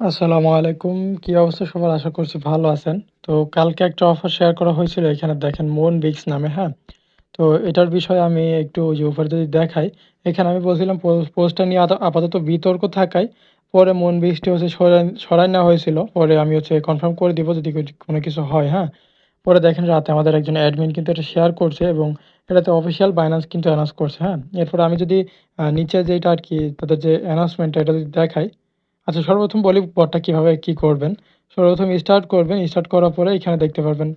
আসসালামু আলাইকুম। কি অবস্থা সবার? আশা করছি ভালো আছেন। তো কালকে একটা অফার শেয়ার করা হয়েছিল। এখানে দেখেন মুনবিক্স নামে, হ্যাঁ? তো এটার বিষয়ে আমি একটু ওই যে উপরে যদি দেখাই, এখানে আমি বলছিলাম পোস্টটা নিয়ে আপাতত বিতর্ক থাকায় পরে মুনবিক্সটি হচ্ছে সরায় নেওয়া হয়েছিল। পরে আমি হচ্ছে কনফার্ম করে দিব যদি কোনো কিছু হয়, হ্যাঁ? পরে দেখেন রাতে আমাদের একজন অ্যাডমিন কিন্তু এটা শেয়ার করছে এবং এটাতে অফিসিয়াল বাইন্যান্স কিন্তু অ্যানাউন্স করছে, হ্যাঁ? এরপরে আমি যদি নিচে যেটা আরকি তাদের যে অ্যানাউন্সমেন্টটা এটা যদি দেখাই, আচ্ছা সর্বপ্রথম বলি বটটা কিভাবে কি করবেন। সর্বপ্রথম স্টার্ট করবেন। স্টার্ট করার পরে এখানে দেখতে পারবেন।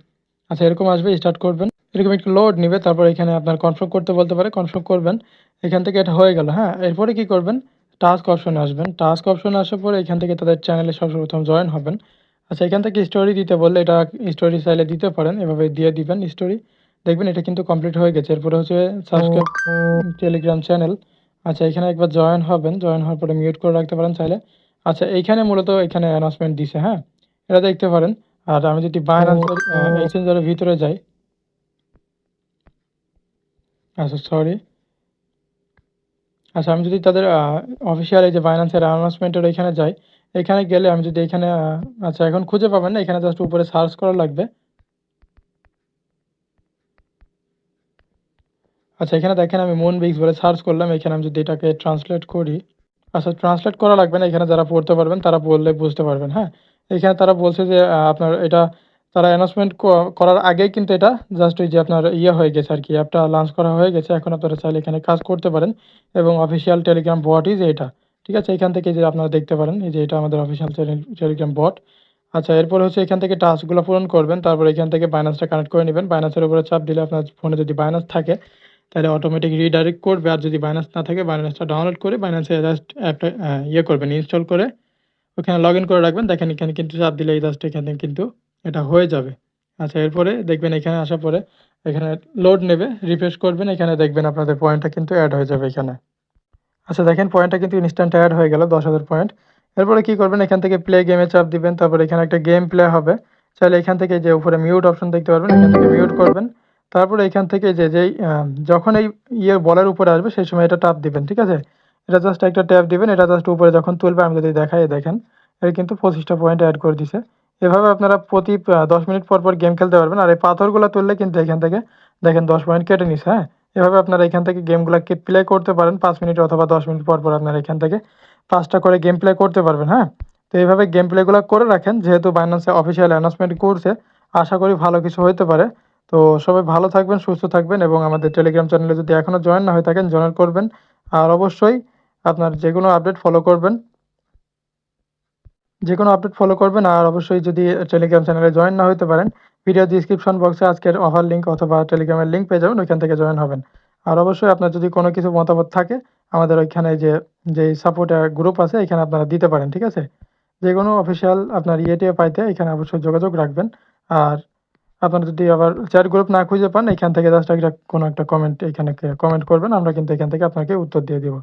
আচ্ছা এরকম আসবে, স্টার্ট করবেন। এরকম একটু লোড নিবে। তারপর এখানে আপনার কনফার্ম করতে বলতে পারে। কনফার্ম করবেন। এখান থেকে এটা হয়ে গেল, হ্যাঁ? এরপরে কি করবেন? টাস্ক অপশনে আসবেন। টাস্ক অপশনে আসার পরে এখান থেকে তাদের চ্যানেলে সর্বপ্রথম জয়েন হবেন। আচ্ছা এখান থেকে স্টোরি দিতে বললে এটা স্টোরি চাইলে দিতে পারেন। এভাবে দিয়ে দিবেন স্টোরি। দেখবেন এটা কিন্তু কমপ্লিট হয়ে গেছে। এরপরে হচ্ছে সাবস্ক্রাইব টেলিগ্রাম চ্যানেল। আচ্ছা এখানে একবার জয়েন হবেন। জয়েন হওয়ার পরে মিউট করে রাখতে পারেন চাইলে। আচ্ছা এইখানে মূলত এখানে অ্যানাউন্সমেন্ট দিছে, হ্যাঁ? এটা দেখতে পারেন। আর আমি যদি বাইন্যান্সের এক্সচেঞ্জারের ভিতরে যাই, আচ্ছা সরি। আচ্ছা আমি যদি তাদের অফিসিয়াল এই যে বাইন্যান্সের অ্যানাউন্সমেন্টের এখানে যাই, এখানে গেলে আমি যদি এখানে আচ্ছা এখন খুঁজে পাবেন না, এখানে জাস্ট উপরে সার্চ করা লাগবে। আচ্ছা এখানে দেখেন আমি মুনবিক্স বলে সার্চ করলাম। এখানে আমি যদি এটাকে ট্রান্সলেট করি, আচ্ছা ট্রান্সলেট করা লাগবে না। এখানে যারা পড়তে পারবেন তারা বললে বুঝতে পারবেন, হ্যাঁ? এখানে তারা বলছে যে আপনার এটা তারা অ্যানাউন্সমেন্ট করার আগেই কিন্তু এটা জাস্ট ওই যে আপনার ইয়ে হয়ে গেছে আরকি, অ্যাপটা লঞ্চ করা হয়ে গেছে। এখন আপনারা চাইলে এখানে কাজ করতে পারেন এবং অফিসিয়াল টেলিগ্রাম বটই যে এটা। ঠিক আছে? এখান থেকে যে আপনারা দেখতে পারেন এই যে এটা আমাদের অফিসিয়াল টেলিগ্রাম বট। আচ্ছা এরপর হচ্ছে এখান থেকে টাস্কগুলো পূরণ করবেন। তারপর এখান থেকে বাইন্যান্সটা কানেক্ট করে নিবেন। বাইন্যান্সের উপরে চাপ দিলে আপনার ফোনে যদি বাইন্যান্স থাকে তাহলে অটোমেটিক রিডাইরেক্ট করবে। আর যদি বাইন্যান্স না থাকে বাইন্যান্সটা ডাউনলোড করে বাইন্যান্সে জাস্ট অ্যাপটা ইয়ে করবেন, ইনস্টল করে ওখানে লগইন করে রাখবেন। দেখেন এখানে কিন্তু চাপ দিলেই জাস্ট এখানে কিন্তু এটা হয়ে যাবে। আচ্ছা এরপরে দেখবেন এখানে আসার পরে এখানে লোড নেবে, রিফ্রেশ করবেন। এখানে দেখবেন আপনাদের পয়েন্টটা কিন্তু এড হয়ে যাবে এখানে। আচ্ছা দেখেন পয়েন্টটা কিন্তু ইনস্ট্যান্ট এড হয়ে গেল ১০,০০০ পয়েন্ট। এরপরে কি করবেন? এখান থেকে প্লে গেমে চাপ দিবেন। তারপরে এখানে একটা গেম প্লে হবে। চাইলে এখান থেকে যে উপরে মিউট অপশন দেখতে পারবেন, এখান থেকে মিউট করবেন। তারপরে এখান থেকে যেই যখন এই বলের উপরে আসবে সেই সময় এটা টাপ দিবেন। ঠিক আছে? এটা জাস্ট একটা ট্যাপ দিবেন। এটা জাস্ট উপরে যখন তুলবে আমি যদি দেখাই, দেখেন এর কিন্তু ২৫টা পয়েন্ট এড করে দিছে। এভাবে আপনারা প্রতি ১০ মিনিট পর গেম খেলতে পারবেন। আর এই পাথরগুলা তুললে কিন্তু এখান থেকে দেখেন ১০ পয়েন্ট কেটে নিছে, হ্যাঁ? এভাবে আপনারা এখান থেকে গেমগুলাকে প্লে করতে পারেন ৫ মিনিট অথবা ১০ মিনিট পর আপনারা এখান থেকে ৫টা করে গেম প্লে করতে পারবেন, হ্যাঁ? তো এইভাবে গেম প্লেগুলা করে রাখেন। যেহেতু বাইন্যান্সে অফিসিয়াল অ্যানাউন্সমেন্ট করছে, আশা করি ভালো কিছু হইতে পারে। তো সবাই ভালো থাকবেন, সুস্থ থাকবেন এবং আমাদের টেলিগ্রাম চ্যানেলে যদি এখনো জয়েন না হয়ে থাকেন জয়েন করবেন। আর অবশ্যই আপনার যেকোনো আপডেট ফলো করবেন। যেকোনো আপডেট ফলো করবেন। আর অবশ্যই যদি টেলিগ্রাম চ্যানেলে জয়েন না হইতে পারেন, ভিডিও ডেসক্রিপশন বক্সে আজকের অফার লিঙ্ক অথবা টেলিগ্রামের লিঙ্ক পেয়ে যাবেন, ওইখান থেকে জয়েন হবেন। আর অবশ্যই আপনার যদি কোনো কিছু মতামত থাকে আমাদের ওইখানে যেই সাপোর্ট গ্রুপ আছে এখানে আপনারা দিতে পারেন, ঠিক আছে? যেকোনো অফিসিয়াল আপনার ইয়ে-টিয়ে পাইতে এখানে অবশ্যই যোগাযোগ রাখবেন। আর আপনারা যদি আবার চ্যাট গ্রুপ না খুঁজে পান এখান থেকে জাস্ট একটা কোনো একটা কমেন্ট এখানে কমেন্ট করবেন। আমরা কিন্তু এখান থেকে আপনাকে উত্তর দিয়ে দিব।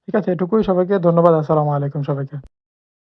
ঠিক আছে? এটুকুই। সবাইকে ধন্যবাদ। আসসালামু আলাইকুম সবাইকে।